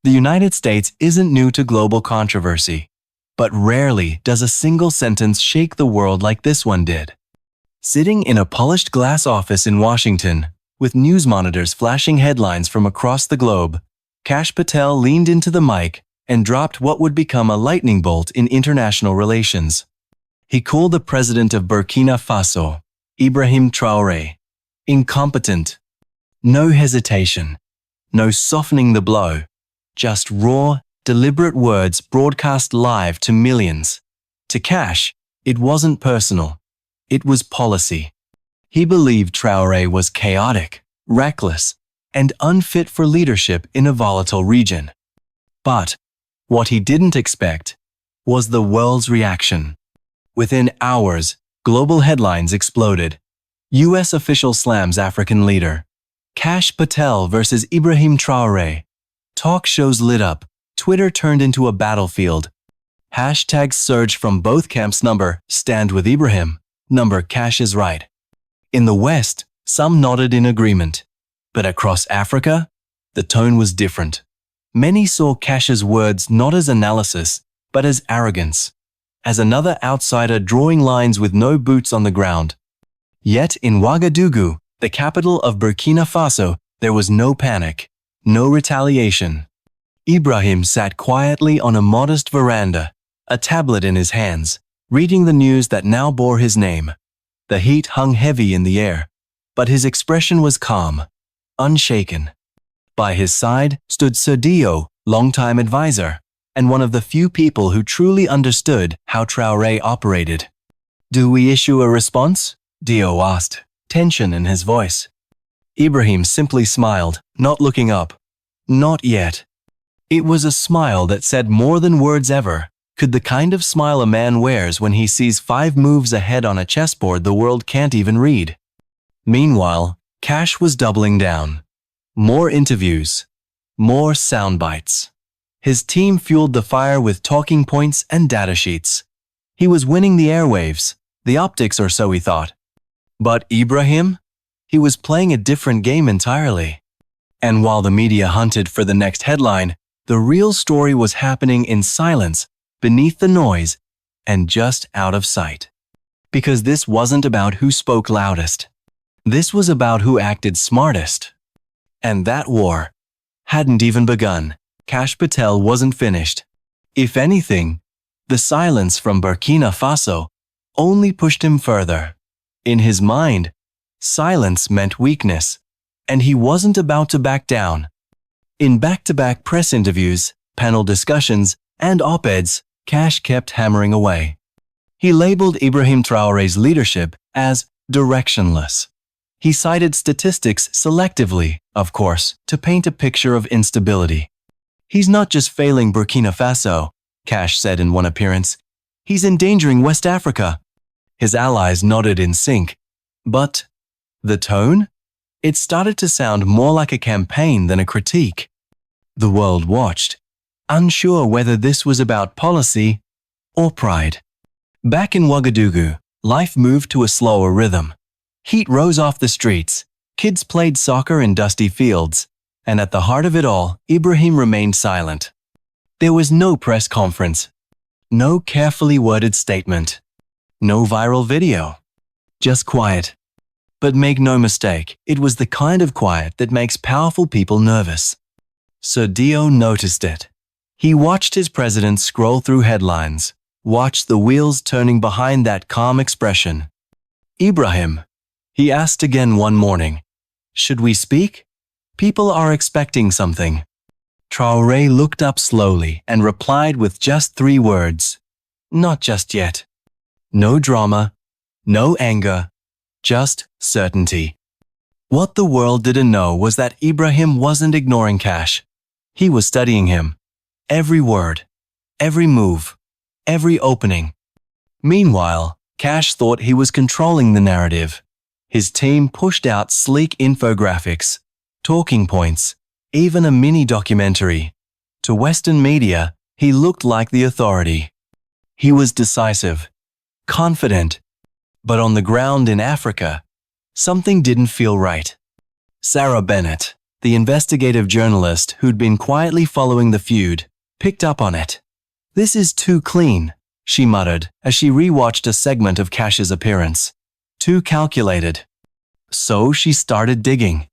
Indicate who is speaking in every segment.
Speaker 1: The United States isn't new to global controversy, but rarely does a single sentence shake the world like this one did. Sitting in a polished glass office in Washington, with news monitors flashing headlines from across the globe, Kash Patel leaned into the mic and dropped what would become a lightning bolt in international relations. He called the president of Burkina Faso, Ibrahim Traoré, incompetent. No hesitation, no softening the blow, just raw, deliberate words broadcast live to millions. To Kash, it wasn't personal. It was policy. He believed Traoré was chaotic, reckless, and unfit for leadership in a volatile region. But what he didn't expect was the world's reaction. Within hours, global headlines exploded. U.S. official slams African leader. Kash Patel versus Ibrahim Traoré. Talk shows lit up. Twitter turned into a battlefield. Hashtags surged from both camps. Stand with Ibrahim. Kash is right. In the West, some nodded in agreement. But across Africa, the tone was different. Many saw Kash's words not as analysis, but as arrogance, as another outsider drawing lines with no boots on the ground. Yet in Ouagadougou, the capital of Burkina Faso, there was no panic, no retaliation. Ibrahim sat quietly on a modest veranda, a tablet in his hands, reading the news that now bore his name. The heat hung heavy in the air, but his expression was calm, unshaken. By his side stood Sir Dio, longtime advisor, and one of the few people who truly understood how Traoré operated. "Do we issue a response?" Dio asked, tension in his voice. Ibrahim simply smiled, not looking up. Not yet. It was a smile that said more than words ever could, the kind of smile a man wears when he sees 5 moves ahead on a chessboard the world can't even read. Meanwhile, Kash was doubling down. More interviews, more sound bites. His team fueled the fire with talking points and data sheets. He was winning the airwaves, the optics, or so he thought. But Ibrahim? He was playing a different game entirely. And while the media hunted for the next headline, the real story was happening in silence, beneath the noise, and just out of sight. Because this wasn't about who spoke loudest. This was about who acted smartest. And that war hadn't even begun. Kash Patel wasn't finished. If anything, the silence from Burkina Faso only pushed him further. In his mind, silence meant weakness, and he wasn't about to back down. In back-to-back press interviews, panel discussions, and op-eds, Kash kept hammering away. He labeled Ibrahim Traoré's leadership as directionless. He cited statistics selectively, of course, to paint a picture of instability. "He's not just failing Burkina Faso," Kash said in one appearance. "He's endangering West Africa." His allies nodded in sync. But the tone? It started to sound more like a campaign than a critique. The world watched, unsure whether this was about policy or pride. Back in Ouagadougou, life moved to a slower rhythm. Heat rose off the streets, kids played soccer in dusty fields, and at the heart of it all, Ibrahim remained silent. There was no press conference, no carefully worded statement, no viral video, just quiet. But make no mistake, it was the kind of quiet that makes powerful people nervous. Sir Dio noticed it. He watched his president scroll through headlines, watched the wheels turning behind that calm expression. "Ibrahim," he asked again one morning, "should we speak? People are expecting something." Traoré looked up slowly and replied with just 3 words. "Not just yet." No drama, no anger, just certainty. What the world didn't know was that Ibrahim wasn't ignoring Kash. He was studying him. Every word, every move, every opening. Meanwhile, Kash thought he was controlling the narrative. His team pushed out sleek infographics, talking points, even a mini documentary. To Western media, he looked like the authority. He was decisive, confident, but on the ground in Africa, something didn't feel right. Sarah Bennett, The investigative journalist who'd been quietly following the feud picked up on it. "This is too clean," she muttered as she rewatched a segment of Kash's appearance. "Too calculated." So she started digging.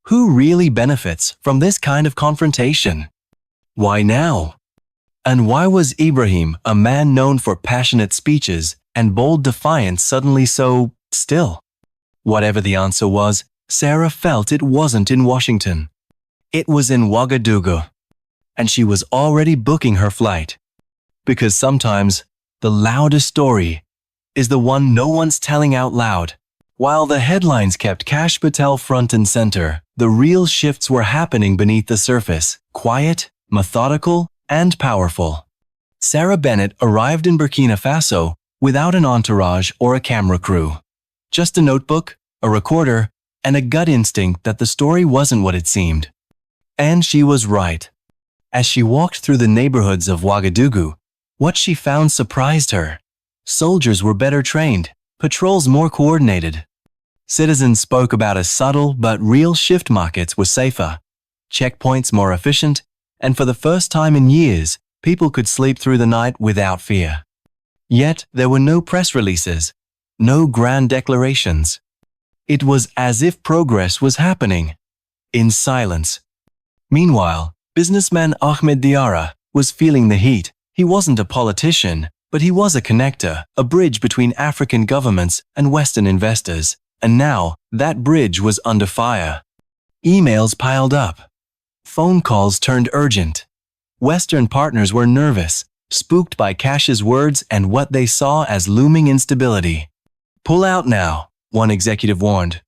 Speaker 1: Who really benefits from this kind of confrontation? Why now? And why was Ibrahim, a man known for passionate speeches and bold defiance, suddenly so still? Whatever the answer was, Sarah felt it wasn't in Washington. It was in Ouagadougou. And she was already booking her flight. Because sometimes, the loudest story is the one no one's telling out loud. While the headlines kept Kash Patel front and center, the real shifts were happening beneath the surface, quiet, methodical, and powerful. Sarah Bennett arrived in Burkina Faso without an entourage or a camera crew. Just a notebook, a recorder, and a gut instinct that the story wasn't what it seemed. And she was right. As she walked through the neighborhoods of Ouagadougou, what she found surprised her. Soldiers were better trained, patrols more coordinated. Citizens spoke about a subtle but real shift: markets were safer, checkpoints more efficient, and for the first time in years, people could sleep through the night without fear. Yet there were no press releases, no grand declarations. It was as if progress was happening in silence. Meanwhile, businessman Ahmed Diarra was feeling the heat. He wasn't a politician, but he was a connector, a bridge between African governments and Western investors. And now, that bridge was under fire. Emails piled up. Phone calls turned urgent. Western partners were nervous, spooked by Kash's words and what they saw as looming instability. "Pull out now," one executive warned,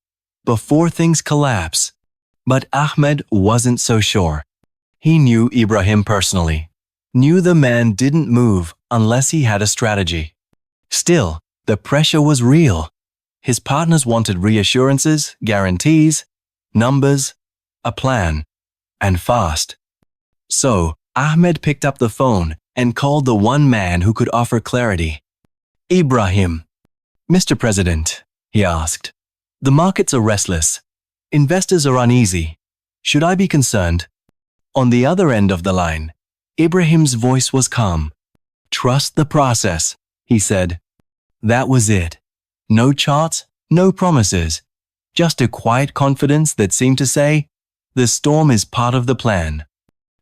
Speaker 1: "before things collapse." But Ahmed wasn't so sure. He knew Ibrahim personally, knew the man didn't move unless he had a strategy. Still, the pressure was real. His partners wanted reassurances, guarantees, numbers, a plan, and fast. So, Ahmed picked up the phone and called the one man who could offer clarity. "Ibrahim." "Mr. President," he asked, "the markets are restless. Investors are uneasy. Should I be concerned?" On the other end of the line, Ibrahim's voice was calm. "Trust the process," he said. That was it. No charts, no promises, just a quiet confidence that seemed to say, the storm is part of the plan.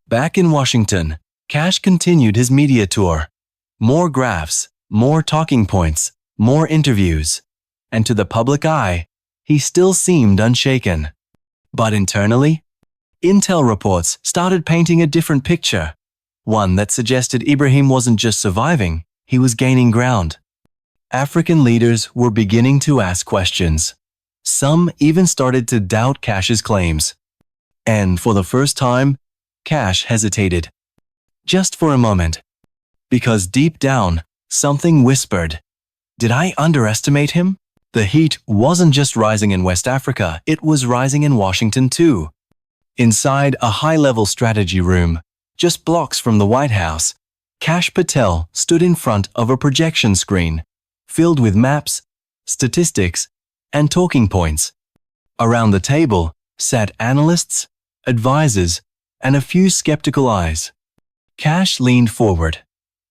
Speaker 1: Back in Washington, Kash continued his media tour. More graphs, more talking points, more interviews. And to the public eye, he still seemed unshaken. But internally, intel reports started painting a different picture. One that suggested Ibrahim wasn't just surviving, he was gaining ground. African leaders were beginning to ask questions. Some even started to doubt Kash's claims. And for the first time, Kash hesitated. Just for a moment. Because deep down, something whispered. Did I underestimate him? The heat wasn't just rising in West Africa, it was rising in Washington too. Inside a high-level strategy room, just blocks from the White House, Kash Patel stood in front of a projection screen, filled with maps, statistics, and talking points. Around the table sat analysts, advisors, and a few skeptical eyes. Kash leaned forward.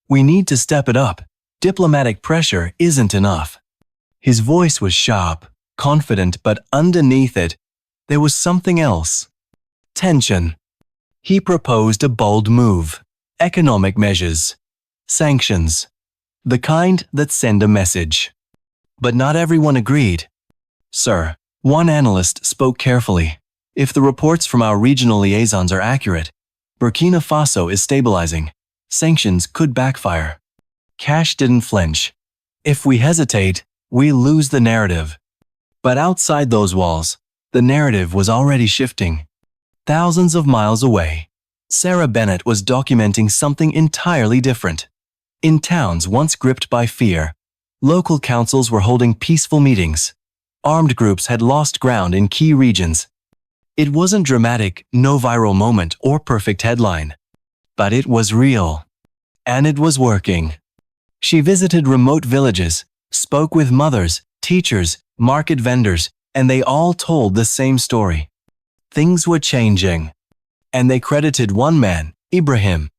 Speaker 1: "We need to step it up. Diplomatic pressure isn't enough." His voice was sharp, confident, but underneath it, there was something else. Tension. He proposed a bold move. Economic measures. Sanctions. The kind that send a message. But not everyone agreed. "Sir," one analyst spoke carefully, "if the reports from our regional liaisons are accurate, Burkina Faso is stabilizing. Sanctions could backfire." Kash didn't flinch. "If we hesitate, we lose the narrative." But outside those walls, the narrative was already shifting. Thousands of miles away, Sarah Bennett was documenting something entirely different. In towns once gripped by fear, local councils were holding peaceful meetings. Armed groups had lost ground in key regions. It wasn't dramatic, no viral moment or perfect headline. But it was real. And it was working. She visited remote villages, spoke with mothers, teachers, market vendors, and they all told the same story. things were changing. And they credited one man, Ibrahim.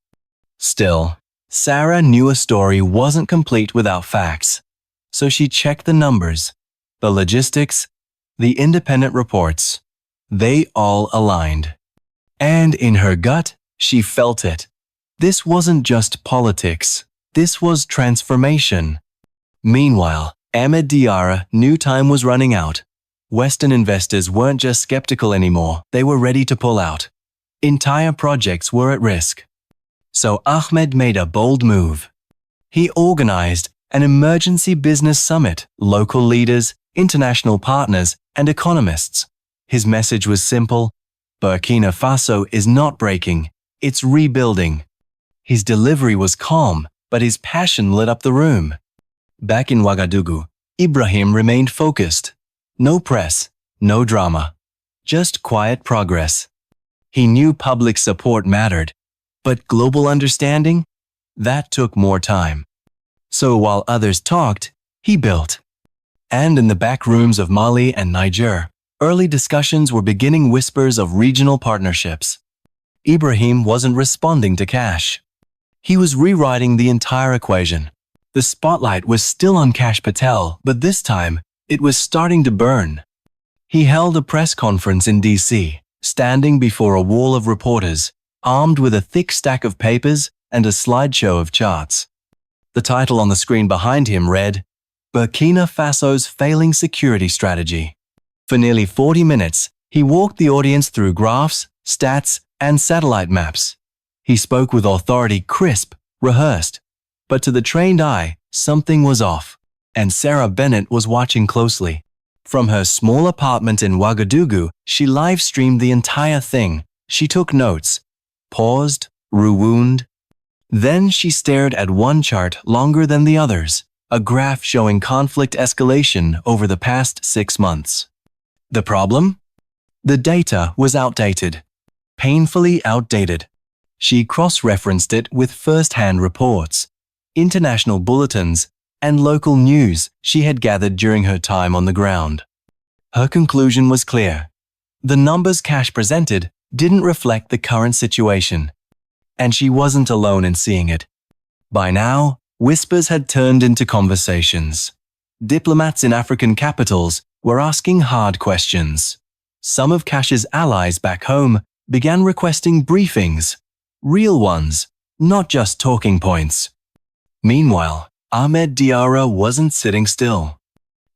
Speaker 1: Still, Sarah knew a story wasn't complete without facts. So she checked the numbers, the logistics, the independent reports. They all aligned. And in her gut, she felt it. This wasn't just politics. This was transformation. Meanwhile, Ahmed Diarra knew time was running out. Western investors weren't just skeptical anymore, they were ready to pull out. Entire projects were at risk. So Ahmed made a bold move. He organized an emergency business summit, local leaders, international partners, and economists. His message was simple: Burkina Faso is not breaking, it's rebuilding. His delivery was calm, but his passion lit up the room. Back in Ouagadougou, Ibrahim remained focused. No press, no drama, just quiet progress. He knew public support mattered, but global understanding? That took more time. So while others talked, he built. And in the back rooms of Mali and Niger, early discussions were beginning whispers of regional partnerships. Ibrahim wasn't responding to Kash. He was rewriting the entire equation. The spotlight was still on Kash Patel, but this time, it was starting to burn. He held a press conference in DC, standing before a wall of reporters, armed with a thick stack of papers and a slideshow of charts. The title on the screen behind him read, Burkina Faso's Failing Security Strategy. For nearly 40 minutes, he walked the audience through graphs, stats, and satellite maps. He spoke with authority, crisp, rehearsed. But to the trained eye, something was off. And Sarah Bennett was watching closely. From her small apartment in Ouagadougou, she live-streamed the entire thing. She took notes, paused, rewound. Then she stared at one chart longer than the others, a graph showing conflict escalation over the past 6 months. The problem? The data was outdated. Painfully outdated. She cross-referenced it with first-hand reports, international bulletins, and local news she had gathered during her time on the ground. Her conclusion was clear. The numbers Kash presented didn't reflect the current situation. And she wasn't alone in seeing it. By now, whispers had turned into conversations. Diplomats in African capitals were asking hard questions. Some of Kash's allies back home began requesting briefings. Real ones, not just talking points. Meanwhile, Ahmed Diarra wasn't sitting still.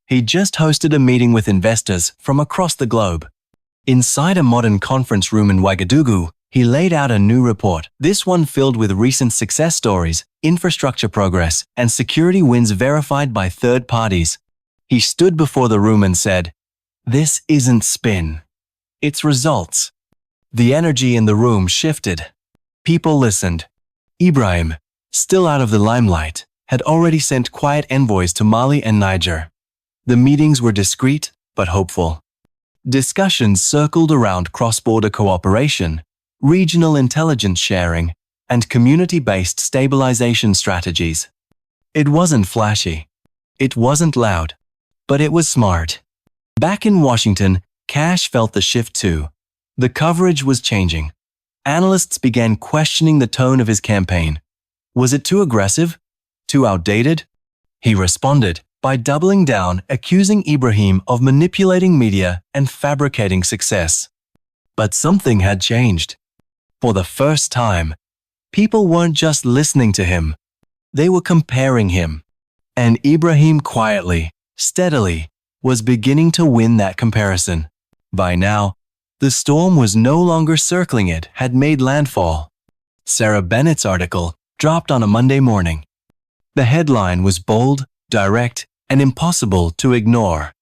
Speaker 1: He just hosted a meeting with investors from across the globe. Inside a modern conference room in Ouagadougou, he laid out a new report, this one filled with recent success stories, infrastructure progress, and security wins verified by third parties. He stood before the room and said, "This isn't spin. It's results." The energy in the room shifted. People listened. Ibrahim, still out of the limelight, had already sent quiet envoys to Mali and Niger. The meetings were discreet but hopeful. Discussions circled around cross-border cooperation, regional intelligence sharing, and community-based stabilization strategies. It wasn't flashy. It wasn't loud. But it was smart. Back in Washington, Kash felt the shift too. The coverage was changing. Analysts began questioning the tone of his campaign. Was it too aggressive? Too outdated? He responded by doubling down, accusing Ibrahim of manipulating media and fabricating success. But something had changed. For the first time, people weren't just listening to him. They were comparing him. And Ibrahim quietly, steadily, was beginning to win that comparison. By now, the storm was no longer circling it, had made landfall. Sarah Bennett's article dropped on a Monday morning. The headline was bold, direct, and impossible to ignore.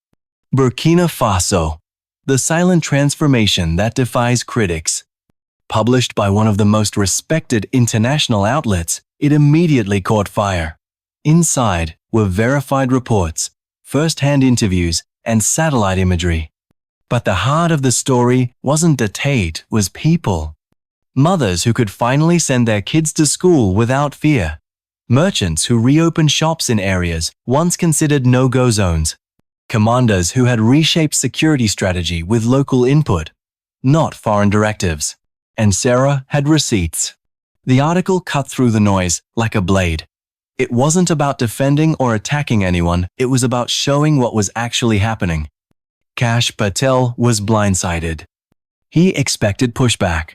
Speaker 1: Burkina Faso, the silent transformation that defies critics. Published by one of the most respected international outlets, it immediately caught fire. Inside were verified reports, first-hand interviews, and satellite imagery. But the heart of the story wasn't data, was people. Mothers who could finally send their kids to school without fear. Merchants who reopened shops in areas once considered no-go zones. Commanders who had reshaped security strategy with local input. not foreign directives. And Sarah had receipts. The article cut through the noise like a blade. It wasn't about defending or attacking anyone, it was about showing what was actually happening. Kash Patel was blindsided. He expected pushback.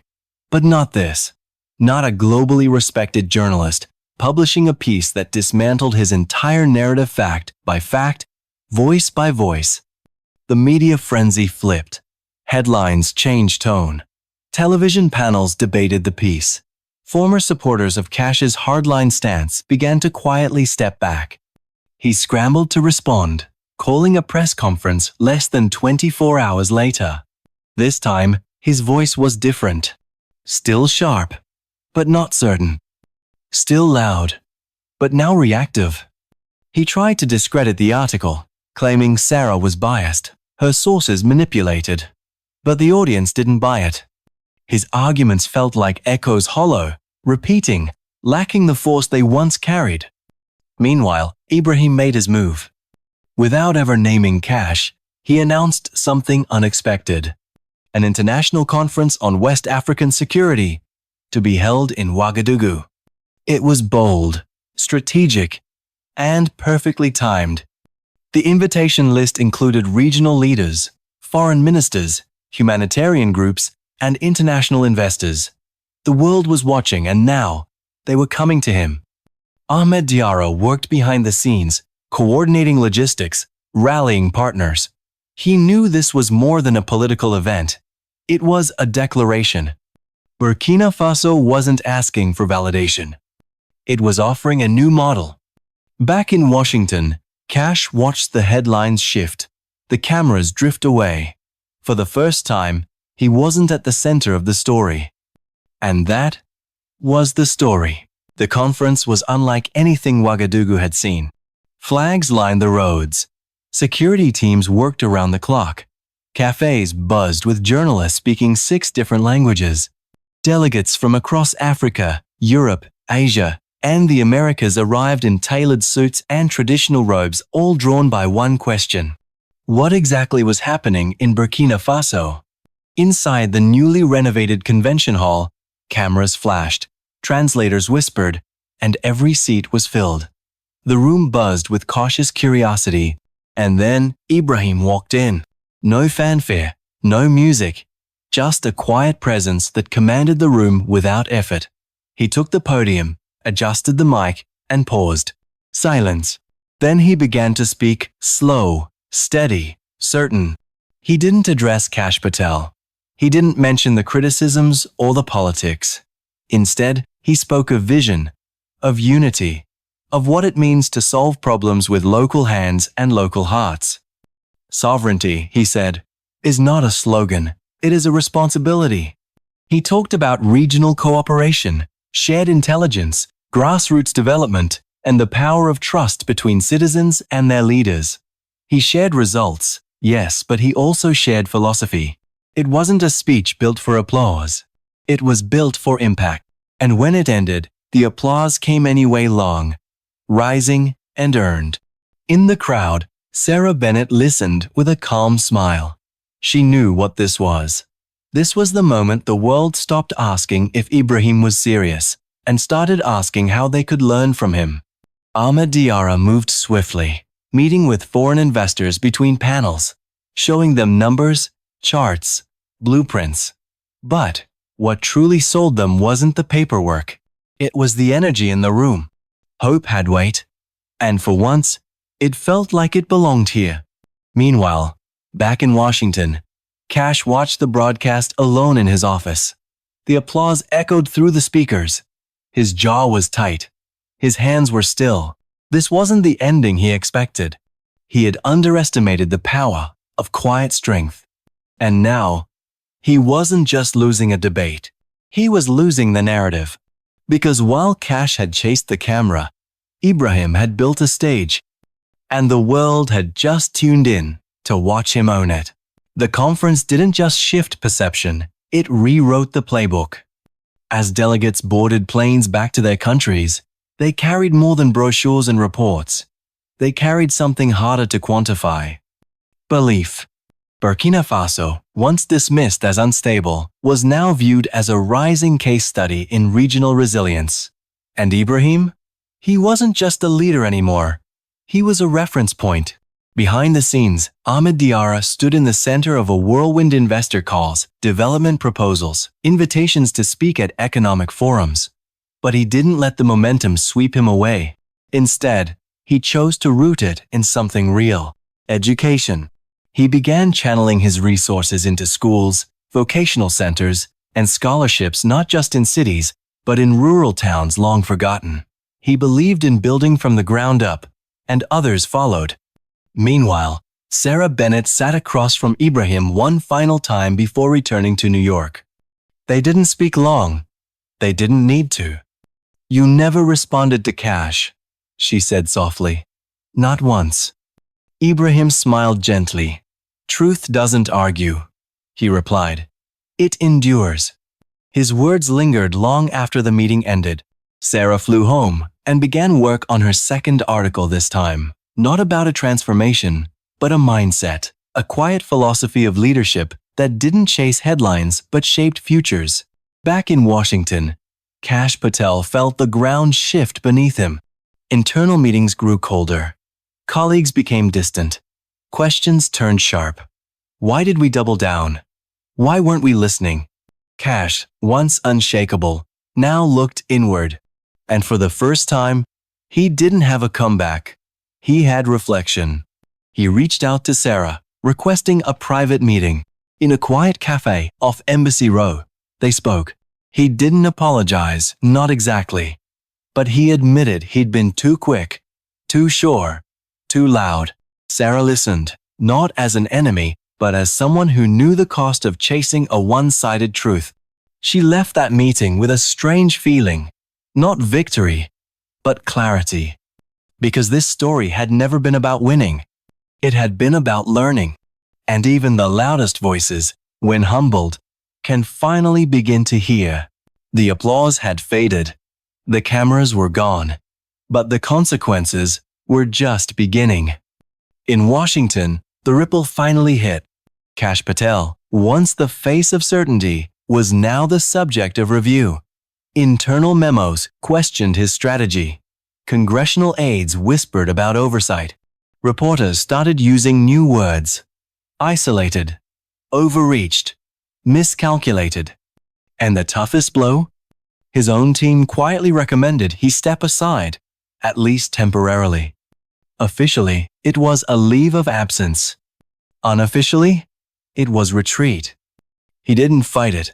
Speaker 1: But not this. Not a globally respected journalist publishing a piece that dismantled his entire narrative fact by fact, voice by voice. The media frenzy flipped. Headlines changed tone. Television panels debated the piece. Former supporters of Kash's hardline stance began to quietly step back. He scrambled to respond, calling a press conference less than 24 hours later. This time, his voice was different. Still sharp, but not certain. Still loud, but now reactive. He tried to discredit the article, claiming Sarah was biased, her sources manipulated. But the audience didn't buy it. His arguments felt like echoes hollow, repeating, lacking the force they once carried. Meanwhile, Ibrahim made his move. Without ever naming Kash, he announced something unexpected. An international conference on West African security, to be held in Ouagadougou. It was bold, strategic, and perfectly timed. The invitation list included regional leaders, foreign ministers, humanitarian groups, and international investors. The world was watching, and now they were coming to him. Ahmed Diarra worked behind the scenes, coordinating logistics, rallying partners. He knew this was more than a political event. It was a declaration. Burkina Faso wasn't asking for validation. It was offering a new model. Back in Washington, Kash watched the headlines shift, the cameras drift away. For the first time, he wasn't at the center of the story. And that was the story. The conference was unlike anything Ouagadougou had seen. Flags lined the roads. Security teams worked around the clock. Cafes buzzed with journalists speaking 6 different languages. Delegates from across Africa, Europe, Asia, and the Americas arrived in tailored suits and traditional robes, all drawn by one question. What exactly was happening in Burkina Faso? Inside the newly renovated convention hall, cameras flashed, translators whispered, and every seat was filled. The room buzzed with cautious curiosity, and then Ibrahim walked in. No fanfare, no music, just a quiet presence that commanded the room without effort. He took the podium, adjusted the mic, and paused. Silence. Then he began to speak, slow, steady, certain. He didn't address Kash Patel. He didn't mention the criticisms or the politics. Instead, he spoke of vision, of unity, of what it means to solve problems with local hands and local hearts. Sovereignty, he said, is not a slogan, it is a responsibility. He talked about regional cooperation, shared intelligence, grassroots development, and the power of trust between citizens and their leaders. He shared results, yes, but he also shared philosophy. It wasn't a speech built for applause. It was built for impact. And when it ended, the applause came anyway long, rising and earned. In the crowd, Sarah Bennett listened with a calm smile. She knew what this was. This was the moment the world stopped asking if Ibrahim was serious and started asking how they could learn from him. Ahmed Diarra moved swiftly, meeting with foreign investors between panels, showing them numbers, charts, blueprints. But what truly sold them wasn't the paperwork. It was the energy in the room. Hope had weight, and for once, it felt like it belonged here. Meanwhile, back in Washington, Kash watched the broadcast alone in his office. The applause echoed through the speakers. His jaw was tight. His hands were still. This wasn't the ending he expected. He had underestimated the power of quiet strength. And now, he wasn't just losing a debate. He was losing the narrative. Because while Kash had chased the camera, Ibrahim had built a stage. And the world had just tuned in to watch him own it. The conference didn't just shift perception, it rewrote the playbook. As delegates boarded planes back to their countries, they carried more than brochures and reports. They carried something harder to quantify. Belief. Burkina Faso, once dismissed as unstable, was now viewed as a rising case study in regional resilience. And Ibrahim? He wasn't just a leader anymore. He was a reference point. Behind the scenes, Ahmed Diarra stood in the center of a whirlwind: investor calls, development proposals, invitations to speak at economic forums. But he didn't let the momentum sweep him away. Instead, he chose to root it in something real: education. He began channeling his resources into schools, vocational centers, and scholarships, not just in cities, but in rural towns long forgotten. He believed in building from the ground up, and others followed. Meanwhile, Sarah Bennett sat across from Ibrahim one final time before returning to New York. They didn't speak long. They didn't need to. "You never responded to Kash," she said softly. "Not once." Ibrahim smiled gently. "Truth doesn't argue," he replied. "It endures." His words lingered long after the meeting ended. Sarah flew home and began work on her second article, this time. Not about a transformation, but a mindset, a quiet philosophy of leadership that didn't chase headlines but shaped futures. Back in Washington, Kash Patel felt the ground shift beneath him. Internal meetings grew colder. Colleagues became distant. Questions turned sharp. Why did we double down? Why weren't we listening? Kash, once unshakable, now looked inward. And for the first time, he didn't have a comeback. He had reflection. He reached out to Sarah, requesting a private meeting. In a quiet cafe off Embassy Row, they spoke. He didn't apologize, not exactly. But he admitted he'd been too quick, too sure, too loud. Sarah listened, not as an enemy, but as someone who knew the cost of chasing a one-sided truth. She left that meeting with a strange feeling. Not victory, but clarity. Because this story had never been about winning. It had been about learning. And even the loudest voices, when humbled, can finally begin to hear. The applause had faded. The cameras were gone. But the consequences were just beginning. In Washington, the ripple finally hit. Kash Patel, once the face of certainty, was now the subject of review. Internal memos questioned his strategy. Congressional aides whispered about oversight. Reporters started using new words: isolated, overreached, miscalculated. And the toughest blow? His own team quietly recommended he step aside, at least temporarily. Officially, it was a leave of absence. Unofficially, it was retreat. He didn't fight it.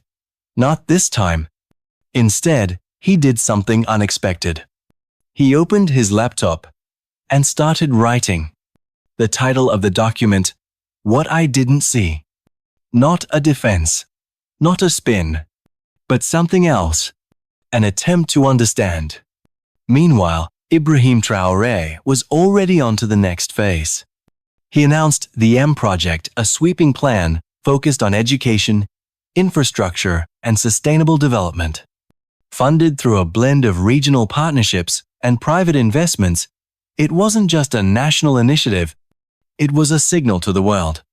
Speaker 1: Not this time. Instead, he did something unexpected. He opened his laptop and started writing. The title of the document, "What I Didn't See." Not a defense, not a spin, but something else, an attempt to understand. Meanwhile, Ibrahim Traoré was already on to the next phase. He announced the M Project, a sweeping plan focused on education, infrastructure, and sustainable development. Funded through a blend of regional partnerships and private investments, it wasn't just a national initiative, it was a signal to the world.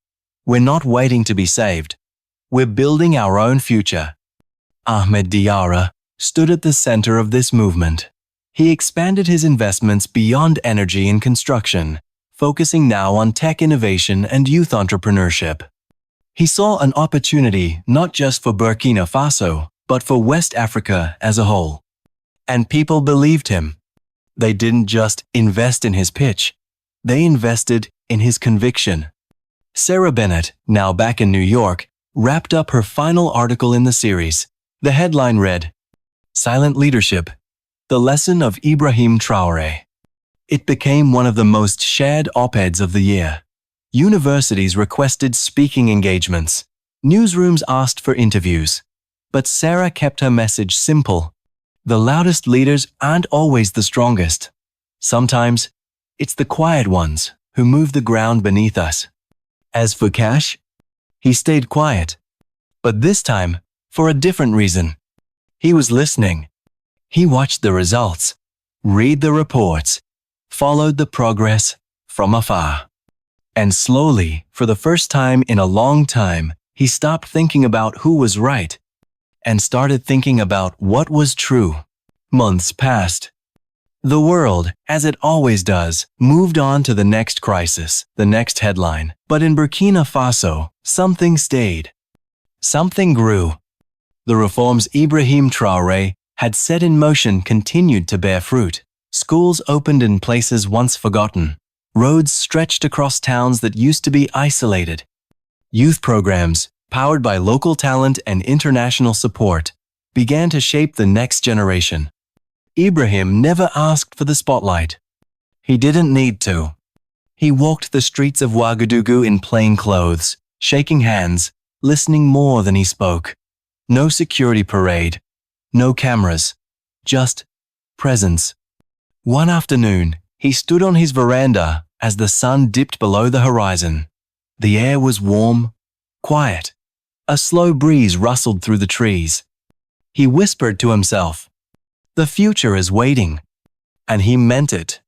Speaker 1: We're not waiting to be saved. We're building our own future. Ahmed Diarra stood at the center of this movement. He expanded his investments beyond energy and construction, focusing now on tech innovation and youth entrepreneurship. He saw an opportunity not just for Burkina Faso, but for West Africa as a whole. And people believed him. They didn't just invest in his pitch, they invested in his conviction. Sarah Bennett, now back in New York, wrapped up her final article in the series. The headline read, "Silent Leadership: The Lesson of Ibrahim Traoré." It became one of the most shared op-eds of the year. Universities requested speaking engagements. Newsrooms asked for interviews. But Sarah kept her message simple. The loudest leaders aren't always the strongest. Sometimes, it's the quiet ones who move the ground beneath us. As for Kash, he stayed quiet. But this time, for a different reason. He was listening. He watched the results, read the reports, followed the progress from afar. And slowly, for the first time in a long time, he stopped thinking about who was right and started thinking about what was true. Months passed. The world, as it always does, moved on to the next crisis, the next headline. But in Burkina Faso, something stayed. Something grew. The reforms Ibrahim Traoré had set in motion continued to bear fruit. Schools opened in places once forgotten. Roads stretched across towns that used to be isolated. Youth programs, powered by local talent and international support, began to shape the next generation. Ibrahim never asked for the spotlight. He didn't need to. He walked the streets of Ouagadougou in plain clothes, shaking hands, listening more than he spoke. No security parade, no cameras, just presence. One afternoon, he stood on his veranda as the sun dipped below the horizon. The air was warm, quiet. A slow breeze rustled through the trees. He whispered to himself, "The future is waiting." And he meant it.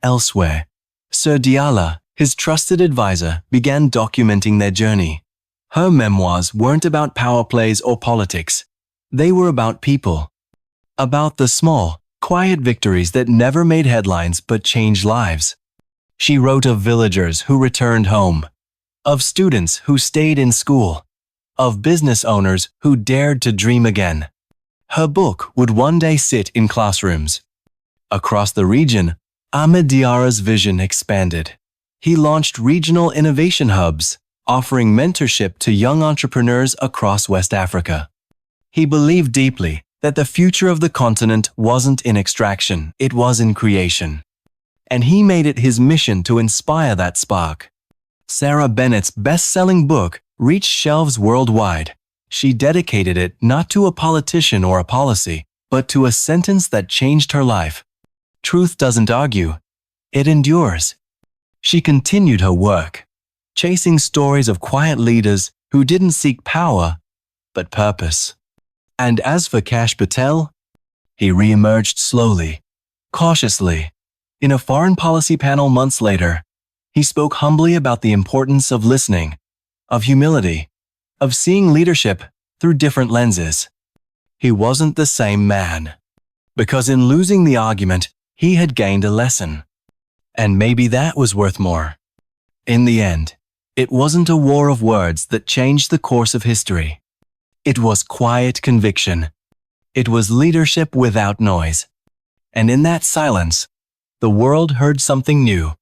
Speaker 1: Elsewhere, Sir Diala, his trusted advisor, began documenting their journey. Her memoirs weren't about power plays or politics. They were about people. About the small, quiet victories that never made headlines but changed lives. She wrote of villagers who returned home, of students who stayed in school, of business owners who dared to dream again. Her book would one day sit in classrooms. Across the region, Ahmed Diarra's vision expanded. He launched regional innovation hubs, offering mentorship to young entrepreneurs across West Africa. He believed deeply that the future of the continent wasn't in extraction, it was in creation. And he made it his mission to inspire that spark. Sarah Bennett's best-selling book reached shelves worldwide. She dedicated it not to a politician or a policy, but to a sentence that changed her life. Truth doesn't argue, it endures. She continued her work, chasing stories of quiet leaders who didn't seek power, but purpose. And as for Kash Patel, he re-emerged slowly, cautiously. In a foreign policy panel months later, he spoke humbly about the importance of listening, of humility, of seeing leadership through different lenses. He wasn't the same man, because in losing the argument, he had gained a lesson. And maybe that was worth more. In the end, it wasn't a war of words that changed the course of history. It was quiet conviction. It was leadership without noise. And in that silence, the world heard something new.